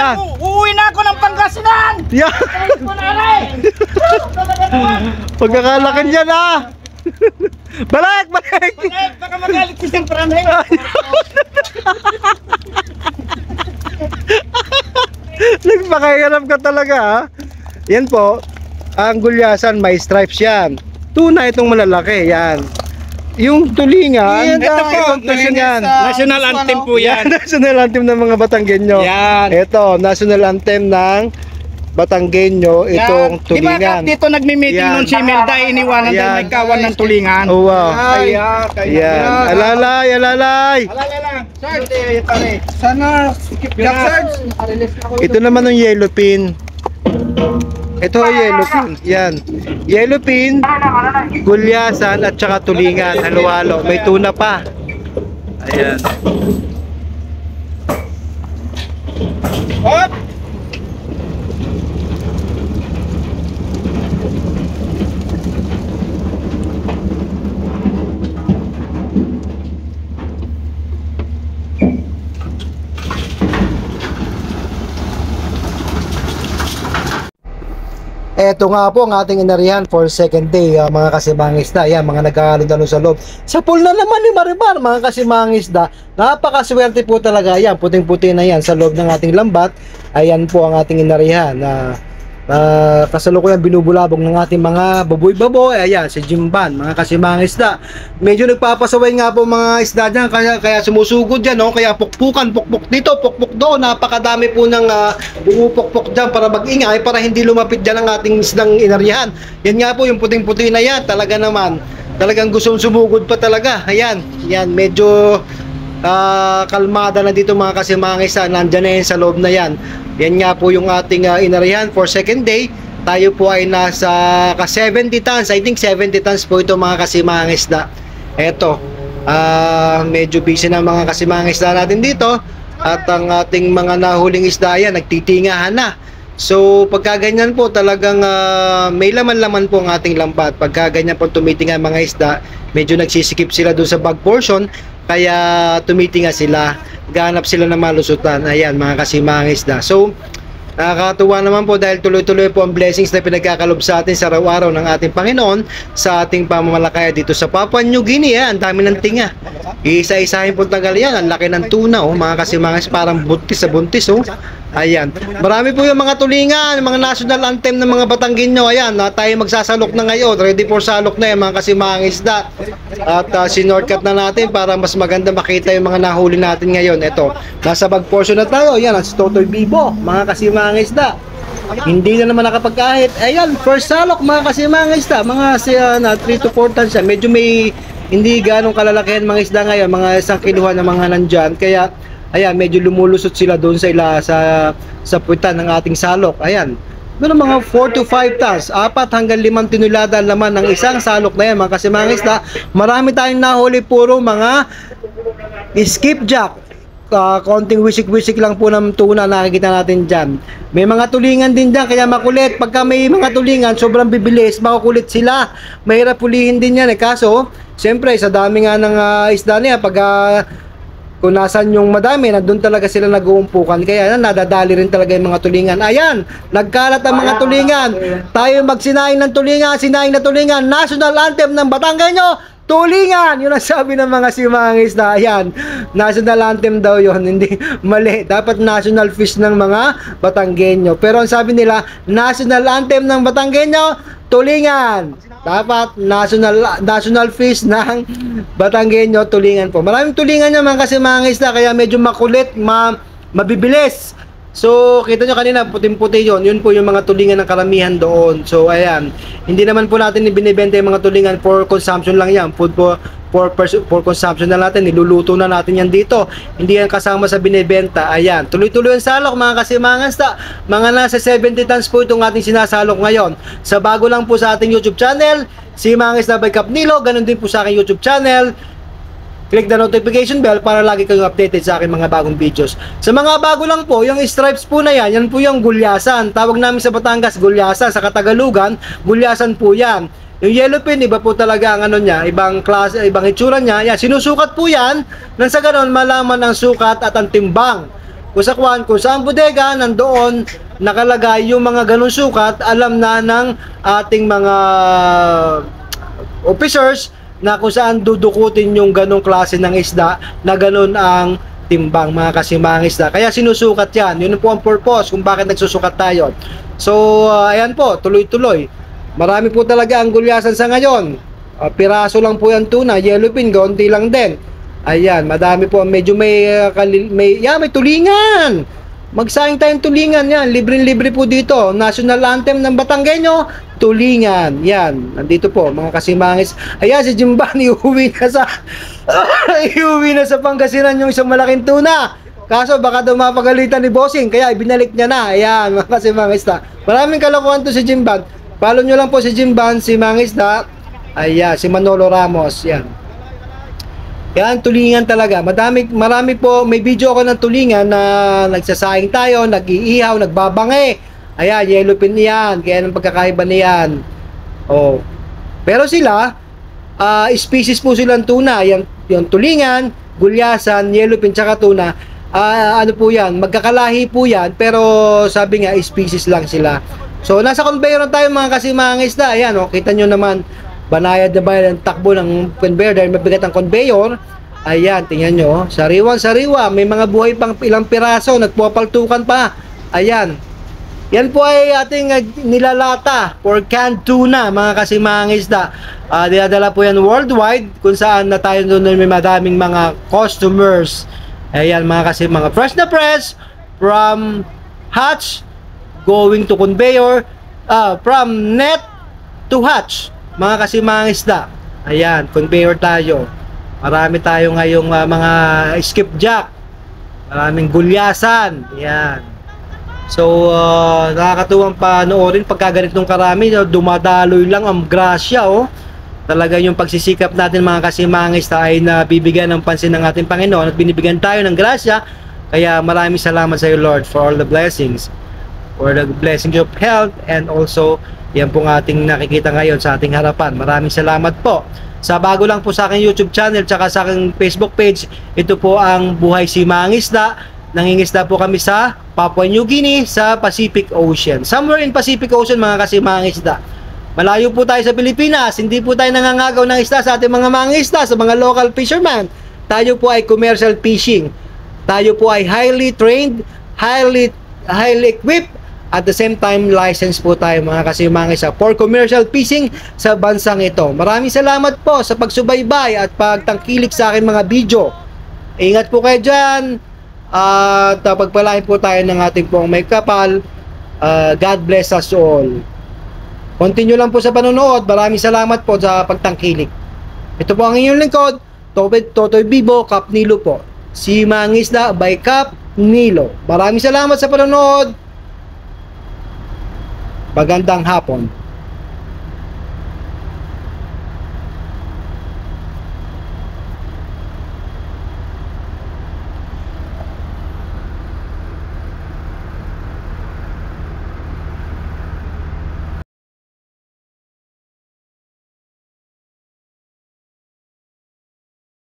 Yan. Uuwi na ako ng Pangasinan! Yan. Pagkakalakan dyan ah. Balik! Baka magalit si Siyang Paranay. Nagpakahiram ka talaga ha. Yan po, ang gulyasan may stripes yan. Tuna itong malalaki, yan. Yung tulingan, Ito po, itong tulingan. national anthem po yan. National anthem ng mga Batanggenyo. Yan. Ito, national anthem ng Batanggenyo, itong tulingan. Diba dito nagmi-meeting Yan. noon si Melda, iniwanan Yan. tayo may kawan ng tulingan. Oh, wow. Kaya. Yan. Alalay, alalay. Alala lang. Sarge, sana skip ka, Sarge. Ito naman yung yellow pin. Ito ang yellow pin. Yan. Yellow pin, gulyasan at saka tulingan. Halo-halo. May tuna pa. Ayan. Hop! Eto nga po ang ating inarihan for second day, mga kasimangisda. Yan, mga nagkakalundalo sa loob. Sa pool na naman ni Maribar, mga kasimangisda. Napakaswerte po talaga. Yan, puting-puti na yan sa loob ng ating lambat. Ayan po ang ating inarihan na kasalukuyan binubulabog ng ating mga baboy-baboy. Ayan, si Jimban, mga kasimangisda. Medyo nagpapasaway nga po mga isda dyan, kaya sumusugod dyan, no? Kaya pukpukan, pukpuk dito, pukpuk doon. Napakadami po ng bumupukpuk dyan para mag-ingay, para hindi lumapit dyan ang ating isdang inarihan. Yan nga po, yung puting-puti na yan, talaga naman, talagang gustong sumugod pa talaga. Ayan, yan, medyo kalmada na dito mga kasimangisda. Nandyan na yan sa loob na yan. Yan nga po yung ating inarihan for second day. Tayo po ay nasa 70 tons. I think 70 tons po ito mga kasimangisda. Eto, medyo busy na mga kasimangisda natin dito. At ang ating mga nahuling isda yan, nagtitingahan na. So pagka ganyan po talagang may laman-laman po ang ating lambat. Pagka ganyan po tumitinga mga isda, medyo nagsisikip sila doon sa bag portion. Kaya tumitinga sila, ganap sila ng malusutan. Ayan mga kasimangisda. So nakakatuwa naman po dahil tuloy-tuloy po ang blessings na pinagkakalob sa atin sa araw-araw ng ating Panginoon sa ating pamamalakaya dito sa Papua New Guinea. Ang dami ng tinga. Isa-isahin po tagal yan. Ang laki ng tuna, oh, mga kasimangis, parang buntis sa buntis. Oh. Ayan. Marami po yung mga tulingan, mga national anthem ng mga Batanggenyo. Ayan, tayo magsasalok na ngayon. Ready for salok na yan mga kasimangisda. At sinortcut na natin para mas maganda makita yung mga nahuli natin ngayon. Ito, nasa bag portion na tayo. Ayan, si Totoy Bibo, mga kasimangisda. Hindi na naman nakapagkahit. Ayan, first salok mga kasimangisda. Mga 3 to 4 tons siya. Medyo may hindi ganong kalalakihan mga isda ngayon. Mga 1 kiluhan na mga nandyan. Kaya ayan, medyo lumulusot sila doon sa puwitan ng ating salok. Ayan. Meron mga 4 to 5 tons, 4 hanggang 5 tinulada laman ng isang salok na yan, mga kasimangisda. Marami tayong nahuli, puro mga skipjack. Konting wisik-wisik lang po ng tuna nakikita natin dyan. May mga tulingan din dyan, kaya makulit. Pagka may mga tulingan, sobrang bibilis, makukulit sila. Mahirap pulihin din yan. Kaso, siyempre, sa dami nga ng isda niya, pag kung nasan yung madami, nandun talaga sila nag-uumpukan. Kaya nadadali rin talaga yung mga tulingan. Ayan, nagkalat ang mga tulingan. Tayo magsinaing ng tulingan, sinaing na tulingan. National anthem ng Batanggenyo, tulingan! Yun ang sabi ng mga simangisda. Ayan, national anthem daw yun. Hindi, mali. Dapat national fish ng mga Batanggenyo. Pero ang sabi nila, national anthem ng Batanggenyo, tulingan. Dapat national fish ng Batanggenyo, tulingan po. Maraming tulingan niya mga kasimangisda, kaya medyo makulit, mabibilis. So kita nyo kanina puting-puti yun. Yun po yung mga tulingan ng karamihan doon. So ayan, hindi naman po natin binibenta yung mga tulingan for consumption lang yan. Food for consumption na natin, niluluto na natin yan dito. Hindi yan kasama sa binibenta. Ayan, tuloy-tuloy ang salok mga kasimangisda. Mga nasa 70 tons po itong ating sinasalok ngayon. Sa bago lang po sa ating YouTube channel, Simangisda by Kap Nilo, ganun din po sa aking YouTube channel. Click the notification bell para lagi kayong updated sa aking mga bagong videos. Sa mga bago lang po, yung stripes po na yan po yung gulyasan. Tawag namin sa Batangas, gulyasan. Sa Katagalugan, gulyasan po yan. Yung yellow pin, iba po talaga ang ano niya, ibang klase, ibang itsura niya. Yan, sinusukat po yan, nang sa ganon malaman ang sukat at ang timbang kung saan bodega, nandoon nakalagay yung mga ganun sukat, alam na ng ating mga officers na kung saan dudukutin yung ganung klase ng isda na ganun ang timbang, mga kasimangis isda. Kaya sinusukat yan. Yun po ang purpose kung bakit nagsusukat tayo. So, ayan po, tuloy-tuloy. Marami po talaga ang gulyasan sa ngayon. Piraso lang po yung tuna, yellowfin, gaunti lang din. Ayan, madami po. Medyo may tulingan. Magsayang tayong tulingan yan. Libre-libre po dito. National anthem ng Batanggenyo, tulingan. Yan, nandito po, mga kasimangis. Ayan, si Jimban, iuwi na sa Pangasinan yung isang malaking tuna. Kaso baka daw mapagalitan ni Bossing, kaya ibinalik niya na. Ayan, mga kasimangista. Maraming kalokohan to si Jimban. Follow nyo lang po si Jimban, si Mangisda. Ayan, si Manolo Ramos. Yan. Yan, tulingan talaga. Marami po, may video ako ng tulingan na nagsasaing tayo, nag-iihaw, nagbabangi. Ayan, yellowfin yan. Kaya ng pagkakaiba niyan. Oh. Pero sila, species po silang tuna. Yung tulingan, gulyasan, yellowfin, tsaka tuna. Ano po yan, magkakalahi po yan. Pero sabi nga, species lang sila. So, nasa conveyor na tayo mga kasimangis na. Ayan, oh, kita nyo naman. Banayad na ba ang takbo ng conveyor dahil mabigat ang conveyor. Ayan, tingnan nyo. Sariwan-sariwa. May mga buhay pang ilang piraso. Nagpapaltukan pa. Ayan. Yan po ay ating nilalata for canned tuna, mga kasimangis isda. Dinadala po yan worldwide kung saan na tayo doon may madaming mga customers. Ayan, mga kasimangis. Fresh na fresh from hatch going to conveyor, from net to hatch. Mga kasimangis isda. Ayan, conveyor tayo. Marami tayo ngayong mga skipjack. Maraming gulyasan. Ayan. So, nakakatuwang panoorin pagka ganitong karami. Dumadaloy lang ang grasya, oh. Talaga yung pagsisikap natin mga kasimangis ay nabibigyan ng pansin ng ating Panginoon at binibigyan tayo ng grasya. Kaya maraming salamat sa iyo, Lord, for all the blessings. For the blessings of health and also yan pong ating nakikita ngayon sa ating harapan. Maraming salamat po. Sa bago lang po sa aking YouTube channel tsaka sa aking Facebook page, ito po ang Buhay Simangisda. Nangingisda po kami sa Papua New Guinea sa Pacific Ocean. Somewhere in Pacific Ocean, mga kasimangisda. Malayo po tayo sa Pilipinas. Hindi po tayo nangangagaw ng isda sa ating mga mangisda, sa mga local fishermen. Tayo po ay commercial fishing. Tayo po ay highly trained, highly equipped. At the same time, license po tayo mga kasimangisa for commercial fishing sa bansang ito. Maraming salamat po sa pagsubaybay at pagtangkilik sa aking mga video. Ingat po kayo dyan. At pagpalain po tayo ng ating pong may kapal. God bless us all. Continue lang po sa panonood. Maraming salamat po sa pagtangkilik. Ito po ang inyong lingkod, Totoy Bibo, Kap Nilo po. Si Mangisda by Kap Nilo. Maraming salamat sa panonood. Magandang hapon.